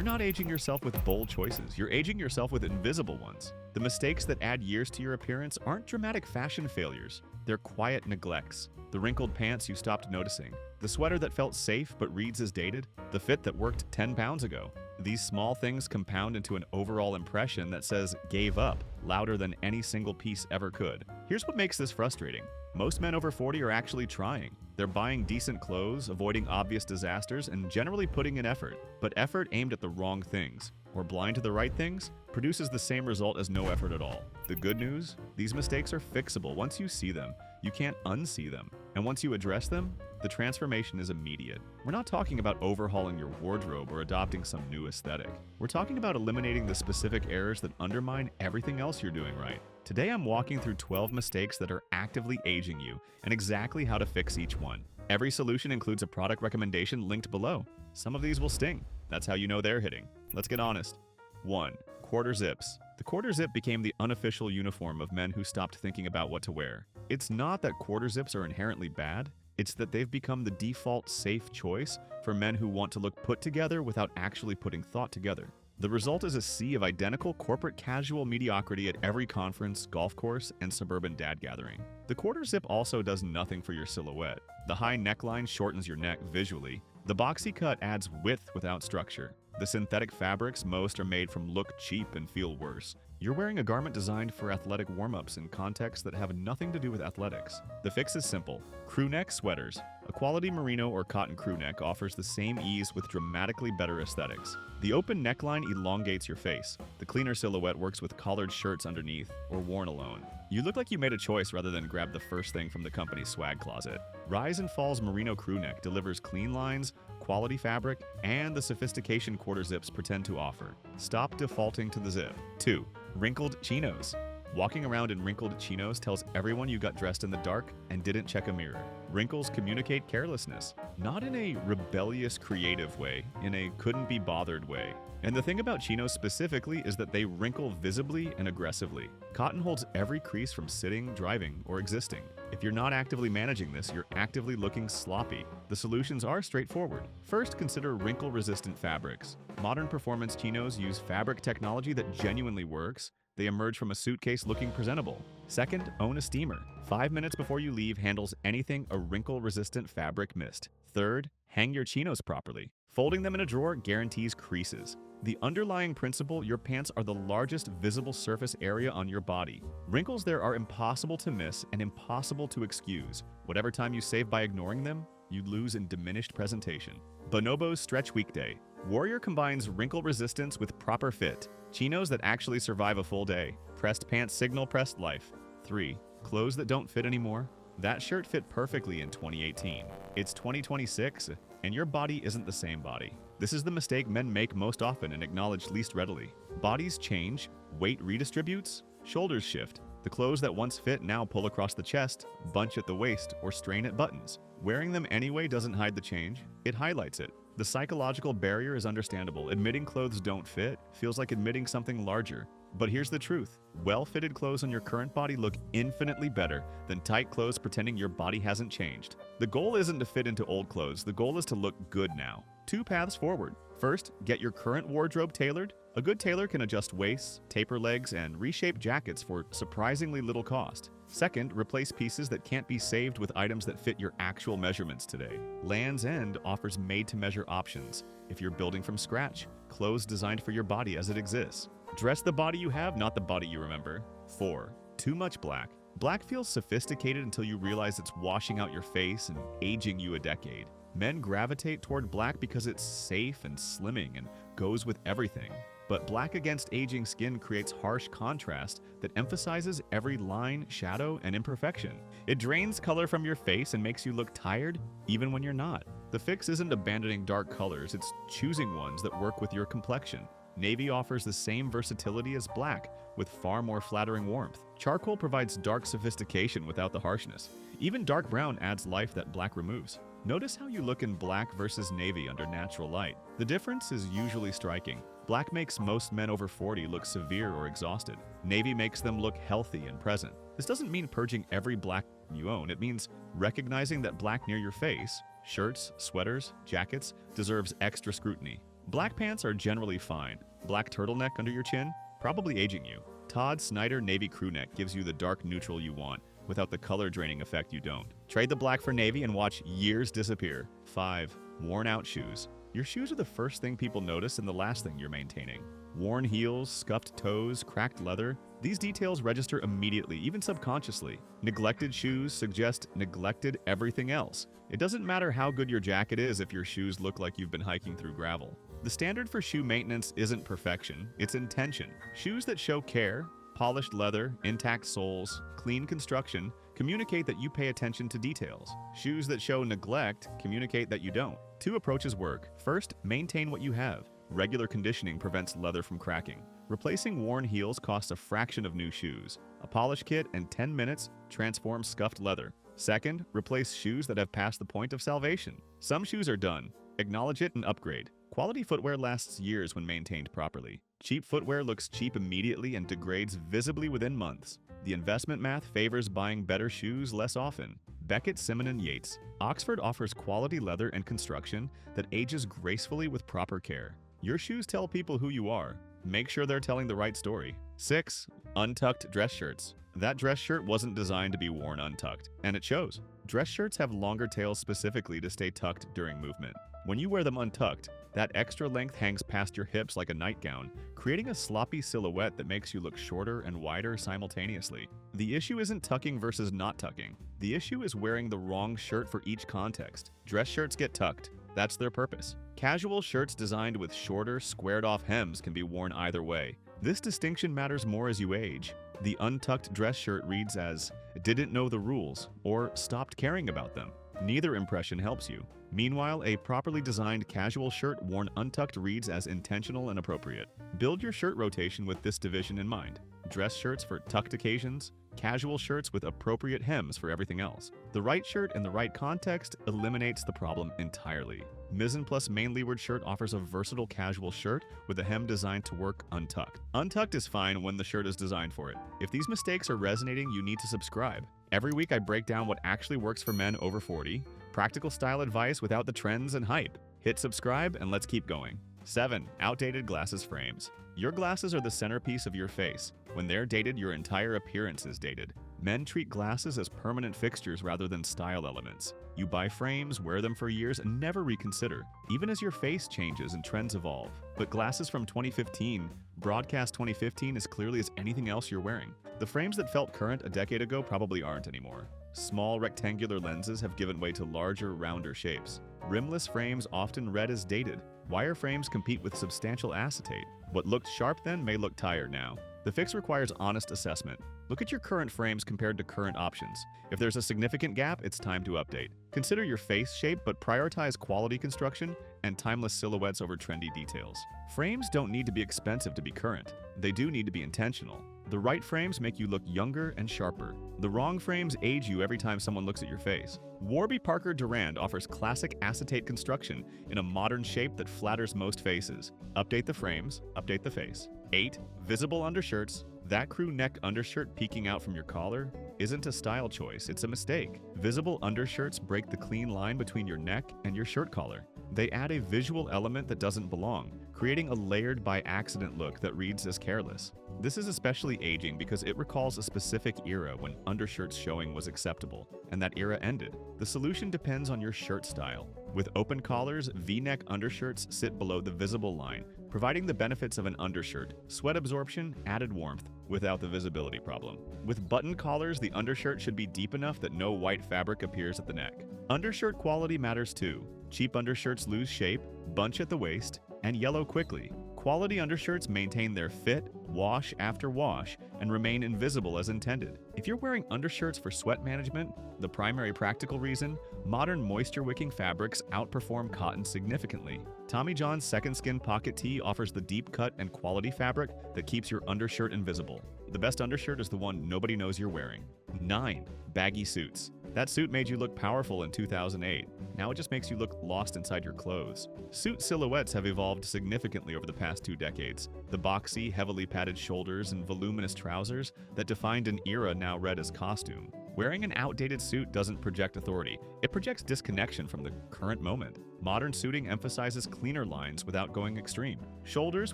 You're not aging yourself with bold choices, you're aging yourself with invisible ones. The mistakes that add years to your appearance aren't dramatic fashion failures, they're quiet neglects. The wrinkled pants you stopped noticing, the sweater that felt safe but reads as dated, the fit that worked 10 pounds ago. These small things compound into an overall impression that says "gave up" louder than any single piece ever could. Here's what makes this frustrating. Most men over 40 are actually trying. They're buying decent clothes, avoiding obvious disasters, and generally putting in effort. But effort aimed at the wrong things, or blind to the right things, produces the same result as no effort at all. The good news? These mistakes are fixable. Once you see them, you can't unsee them. And once you address them, the transformation is immediate. We're not talking about overhauling your wardrobe or adopting some new aesthetic. We're talking about eliminating the specific errors that undermine everything else you're doing right. Today I'm walking through 12 mistakes that are actively aging you and exactly how to fix each one. Every solution includes a product recommendation linked below. Some of these will sting. That's how you know they're hitting. Let's get honest. 1. Quarter zips. The quarter zip became the unofficial uniform of men who stopped thinking about what to wear. It's not that quarter zips are inherently bad. It's that they've become the default safe choice for men who want to look put together without actually putting thought together. The result is a sea of identical corporate casual mediocrity at every conference, golf course, and suburban dad gathering. The quarter zip also does nothing for your silhouette. The high neckline shortens your neck visually. The boxy cut adds width without structure. The synthetic fabrics most are made from look cheap and feel worse. You're wearing a garment designed for athletic warm-ups in contexts that have nothing to do with athletics. The fix is simple. Crewneck sweaters. A quality merino or cotton crewneck offers the same ease with dramatically better aesthetics. The open neckline elongates your face. The cleaner silhouette works with collared shirts underneath or worn alone. You look like you made a choice rather than grab the first thing from the company's swag closet. Rise and Fall's merino crewneck delivers clean lines, quality fabric, and the sophistication quarter zips pretend to offer. Stop defaulting to the zip. 2. Wrinkled Chinos. Walking around in wrinkled chinos tells everyone you got dressed in the dark and didn't check a mirror. Wrinkles communicate carelessness, not in a rebellious creative way, in a couldn't be bothered way. And the thing about chinos specifically is that they wrinkle visibly and aggressively. Cotton holds every crease from sitting, driving, or existing. If you're not actively managing this, you're actively looking sloppy. The solutions are straightforward. First, consider wrinkle-resistant fabrics. Modern performance chinos use fabric technology that genuinely works. They emerge from a suitcase looking presentable. Second, own a steamer. 5 minutes before you leave handles anything a wrinkle-resistant fabric missed. Third, hang your chinos properly. Folding them in a drawer guarantees creases. The underlying principle, your pants are the largest visible surface area on your body. Wrinkles there are impossible to miss and impossible to excuse. Whatever time you save by ignoring them, you lose in diminished presentation. BONOBOS Stretch Weekday. Warrior combines wrinkle resistance with proper fit. Chinos that actually survive a full day. Pressed pants signal pressed life. 3. Clothes that don't fit anymore. That shirt fit perfectly in 2018. It's 2026, and your body isn't the same body. This is the mistake men make most often and acknowledge least readily. Bodies change, weight redistributes, shoulders shift. The clothes that once fit now pull across the chest, bunch at the waist, or strain at buttons. Wearing them anyway doesn't hide the change, it highlights it. The psychological barrier is understandable. Admitting clothes don't fit feels like admitting something larger. But here's the truth. Well-fitted clothes on your current body look infinitely better than tight clothes pretending your body hasn't changed. The goal isn't to fit into old clothes. The goal is to look good now. 2 paths forward. First, get your current wardrobe tailored. A good tailor can adjust waists, taper legs, and reshape jackets for surprisingly little cost. Second, replace pieces that can't be saved with items that fit your actual measurements today. Land's End offers made-to-measure options. If you're building from scratch, clothes designed for your body as it exists. Dress the body you have, not the body you remember. 4. Too much black. Black feels sophisticated until you realize it's washing out your face and aging you a decade. Men gravitate toward black because it's safe and slimming and goes with everything. But black against aging skin creates harsh contrast that emphasizes every line, shadow, and imperfection. It drains color from your face and makes you look tired even when you're not. The fix isn't abandoning dark colors, it's choosing ones that work with your complexion. Navy offers the same versatility as black, with far more flattering warmth. Charcoal provides dark sophistication without the harshness. Even dark brown adds life that black removes. Notice how you look in black versus navy under natural light. The difference is usually striking. Black makes most men over 40 look severe or exhausted. Navy makes them look healthy and present. This doesn't mean purging every black you own. It means recognizing that black near your face, shirts, sweaters, jackets, deserves extra scrutiny. Black pants are generally fine. Black turtleneck under your chin? Probably aging you. TODD SNYDER Navy Crewneck gives you the dark neutral you want, without the color draining effect you don't. Trade the black for navy and watch years disappear. 5. Worn out shoes. Your shoes are the first thing people notice and the last thing you're maintaining. Worn heels, scuffed toes, cracked leather. These details register immediately, even subconsciously. Neglected shoes suggest neglected everything else. It doesn't matter how good your jacket is if your shoes look like you've been hiking through gravel. The standard for shoe maintenance isn't perfection, it's intention. Shoes that show care, polished leather, intact soles, clean construction, communicate that you pay attention to details. Shoes that show neglect communicate that you don't. 2 approaches work. First, maintain what you have. Regular conditioning prevents leather from cracking. Replacing worn heels costs a fraction of new shoes. A polish kit in 10 minutes transforms scuffed leather. Second, replace shoes that have passed the point of salvation. Some shoes are done. Acknowledge it and upgrade. Quality footwear lasts years when maintained properly. Cheap footwear looks cheap immediately and degrades visibly within months. The investment math favors buying better shoes less often. BECKETT, SIMONON, Yates. Oxford offers quality leather and construction that ages gracefully with proper care. Your shoes tell people who you are. Make sure they're telling the right story. 6. Untucked dress shirts. That dress shirt wasn't designed to be worn untucked, and it shows. Dress shirts have longer tails specifically to stay tucked during movement. When you wear them untucked, that extra length hangs past your hips like a nightgown, creating a sloppy silhouette that makes you look shorter and wider simultaneously. The issue isn't tucking versus not tucking. The issue is wearing the wrong shirt for each context. Dress shirts get tucked. That's their purpose. Casual shirts designed with shorter, squared-off hems can be worn either way. This distinction matters more as you age. The untucked dress shirt reads as, "didn't know the rules," or "stopped caring about them." Neither impression helps you. Meanwhile, a properly designed casual shirt worn untucked reads as intentional and appropriate. Build your shirt rotation with this division in mind. Dress shirts for tucked occasions, casual shirts with appropriate hems for everything else. The right shirt in the right context eliminates the problem entirely. MIZZEN+MAIN Leeward shirt offers a versatile casual shirt with a hem designed to work untucked. Untucked is fine when the shirt is designed for it. If these mistakes are resonating, you need to subscribe. Every week I break down what actually works for men over 40, practical style advice without the trends and hype. Hit subscribe and let's keep going. 7. Outdated glasses frames. Your glasses are the centerpiece of your face. When they're dated, your entire appearance is dated. Men treat glasses as permanent fixtures rather than style elements. You buy frames, wear them for years, and never reconsider, even as your face changes and trends evolve. But glasses from 2015 broadcast 2015 as clearly as anything else you're wearing. The frames that felt current a decade ago probably aren't anymore. Small rectangular lenses have given way to larger, rounder shapes. Rimless frames often read as dated. Wire frames compete with substantial acetate. What looked sharp then may look tired now. The fix requires honest assessment. Look at your current frames compared to current options. If there's a significant gap, it's time to update. Consider your face shape, but prioritize quality construction and timeless silhouettes over trendy details. Frames don't need to be expensive to be current. They do need to be intentional. The right frames make you look younger and sharper. The wrong frames age you every time someone looks at your face. WARBY Parker Durand offers classic acetate construction in a modern shape that flatters most faces. Update the frames, update the face. 8. Visible undershirts. That crew neck undershirt peeking out from your collar isn't a style choice, it's a mistake. Visible undershirts break the clean line between your neck and your shirt collar. They add a visual element that doesn't belong, creating a layered by accident look that reads as careless. This is especially aging because it recalls a specific era when undershirts showing was acceptable, and that era ended. The solution depends on your shirt style. With open collars, V-neck undershirts sit below the visible line, providing the benefits of an undershirt, sweat absorption, added warmth, without the visibility problem. With button collars, the undershirt should be deep enough that no white fabric appears at the neck. Undershirt quality matters too. Cheap undershirts lose shape, bunch at the waist, and yellow quickly. Quality undershirts maintain their fit, wash after wash, and remain invisible as intended. If you're wearing undershirts for sweat management, the primary practical reason, modern moisture-wicking fabrics outperform cotton significantly. Tommy John's Second Skin Pocket Tee offers the deep cut and quality fabric that keeps your undershirt invisible. The best undershirt is the one nobody knows you're wearing. 9. Baggy Suits. That suit made you look powerful in 2008. Now it just makes you look lost inside your clothes. Suit silhouettes have evolved significantly over the past 2 decades. The boxy, heavily padded shoulders and voluminous trousers that defined an era now read as costume. Wearing an outdated suit doesn't project authority, it projects disconnection from the current moment. Modern suiting emphasizes cleaner lines without going extreme. Shoulders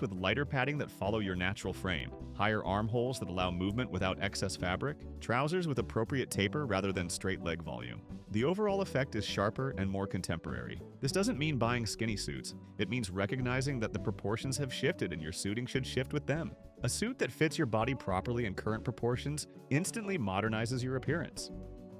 with lighter padding that follow your natural frame. Higher armholes that allow movement without excess fabric. Trousers with appropriate taper rather than straight leg volume. The overall effect is sharper and more contemporary. This doesn't mean buying skinny suits. It means recognizing that the proportions have shifted and your suiting should shift with them. A suit that fits your body properly in current proportions instantly modernizes your appearance.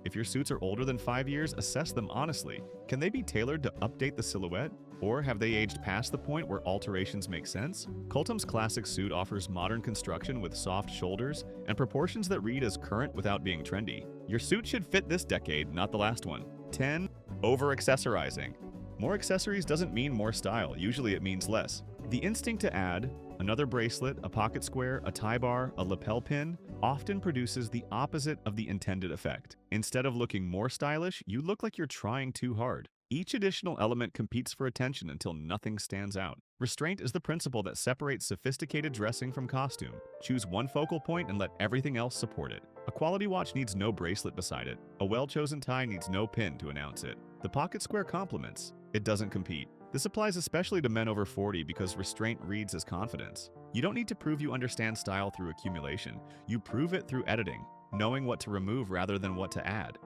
If your suits are older than 5 years, assess them honestly. Can they be tailored to update the silhouette? Or have they aged past the point where alterations make sense? CULTUM's classic suit offers modern construction with soft shoulders and proportions that read as current without being trendy. Your suit should fit this decade, not the last one. 10. Over-accessorizing. More accessories doesn't mean more style, usually it means less. The instinct to add another bracelet, a pocket square, a tie bar, a lapel pin often produces the opposite of the intended effect. Instead of looking more stylish, you look like you're trying too hard. Each additional element competes for attention until nothing stands out. Restraint is the principle that separates sophisticated dressing from costume. Choose one focal point and let everything else support it. A quality watch needs no bracelet beside it. A well-chosen tie needs no pin to announce it. The pocket square complements. It doesn't compete. This applies especially to men over 40 because restraint reads as confidence. You don't need to prove you understand style through accumulation. You prove it through editing, knowing what to remove rather than what to add.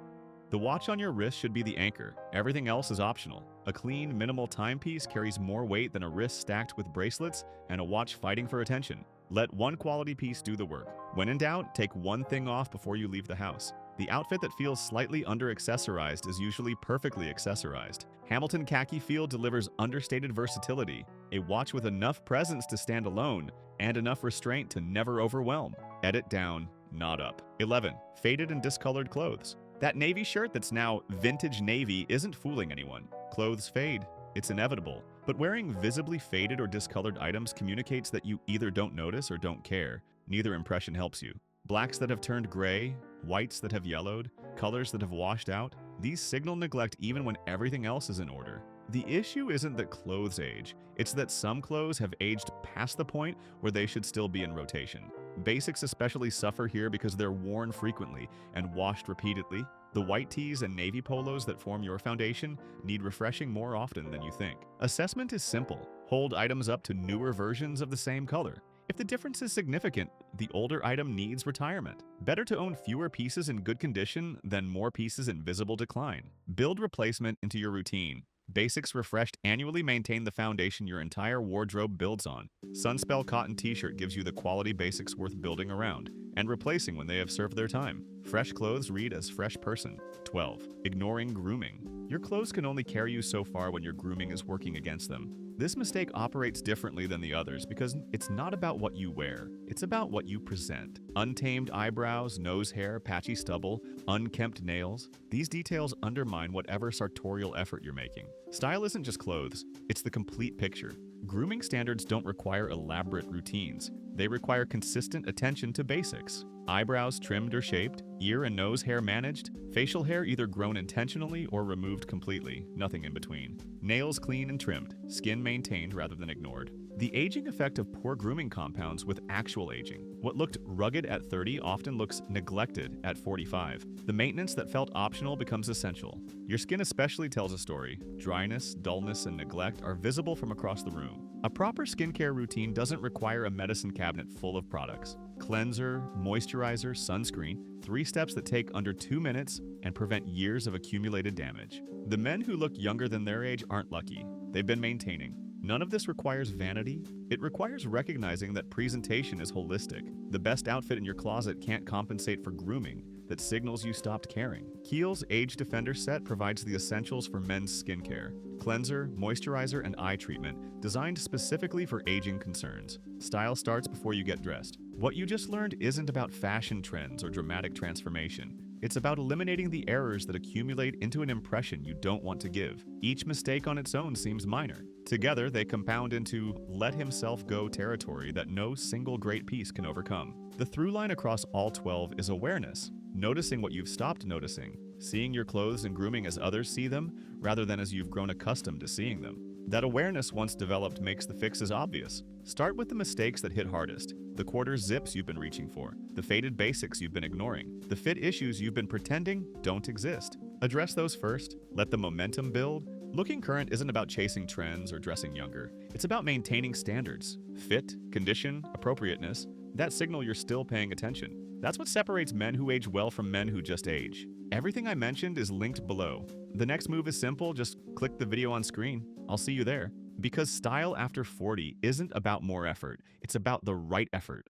The watch on your wrist should be the anchor. Everything else is optional. A clean, minimal timepiece carries more weight than a wrist stacked with bracelets and a watch fighting for attention. Let one quality piece do the work. When in doubt, take one thing off before you leave the house. The outfit that feels slightly under-accessorized is usually perfectly accessorized. Hamilton Khaki Feel delivers understated versatility, a watch with enough presence to stand alone, and enough restraint to never overwhelm. Edit down, not up. 11. Faded and discolored clothes. That navy shirt that's now vintage navy isn't fooling anyone. Clothes fade. It's inevitable. But wearing visibly faded or discolored items communicates that you either don't notice or don't care. Neither impression helps you. Blacks that have turned gray, whites that have yellowed, colors that have washed out, these signal neglect even when everything else is in order. The issue isn't that clothes age, it's that some clothes have aged past the point where they should still be in rotation. Basics especially suffer here because they're worn frequently and washed repeatedly. The white tees and navy polos that form your foundation need refreshing more often than you think. Assessment is simple. Hold items up to newer versions of the same color. If the difference is significant, the older item needs retirement. Better to own fewer pieces in good condition than more pieces in visible decline. Build replacement into your routine. Basics refreshed annually maintain the foundation your entire wardrobe builds on. SUNSPEL cotton t-shirt gives you the quality basics worth building around and replacing when they have served their time. Fresh clothes read as fresh person. 12. Ignoring grooming. Your clothes can only carry you so far when your grooming is working against them. This mistake operates differently than the others because it's not about what you wear, it's about what you present. Untamed eyebrows, nose hair, patchy stubble, unkempt nails, these details undermine whatever sartorial effort you're making. Style isn't just clothes, it's the complete picture. Grooming standards don't require elaborate routines. They require consistent attention to basics. Eyebrows trimmed or shaped, ear and nose hair managed, facial hair either grown intentionally or removed completely, nothing in between. Nails clean and trimmed, skin maintained rather than ignored. The aging effect of poor grooming compounds with actual aging. What looked rugged at 30 often looks neglected at 45. The maintenance that felt optional becomes essential. Your skin especially tells a story. Dryness, dullness, and neglect are visible from across the room. A proper skincare routine doesn't require a medicine cabinet full of products. Cleanser, moisturizer, sunscreen, 3 steps that take under 2 minutes and prevent years of accumulated damage. The men who look younger than their age aren't lucky. They've been maintaining. None of this requires vanity. It requires recognizing that presentation is holistic. The best outfit in your closet can't compensate for grooming that signals you stopped caring. KIEHL'S Age Defender set provides the essentials for men's skincare. Cleanser, moisturizer, and eye treatment designed specifically for aging concerns. Style starts before you get dressed. What you just learned isn't about fashion trends or dramatic transformation. It's about eliminating the errors that accumulate into an impression you don't want to give. Each mistake on its own seems minor. Together, they compound into let himself go territory that no single great piece can overcome. The through line across all 12 is awareness, noticing what you've stopped noticing, seeing your clothes and grooming as others see them, rather than as you've grown accustomed to seeing them. That awareness once developed makes the fixes obvious. Start with the mistakes that hit hardest. The quarter zips you've been reaching for. The faded basics you've been ignoring. The fit issues you've been pretending don't exist. Address those first. Let the momentum build. Looking current isn't about chasing trends or dressing younger. It's about maintaining standards. Fit, condition, appropriateness. That signal you're still paying attention. That's what separates men who age well from men who just age. Everything I mentioned is linked below. The next move is simple, just click the video on screen. I'll see you there. Because style after 40 isn't about more effort, it's about the right effort.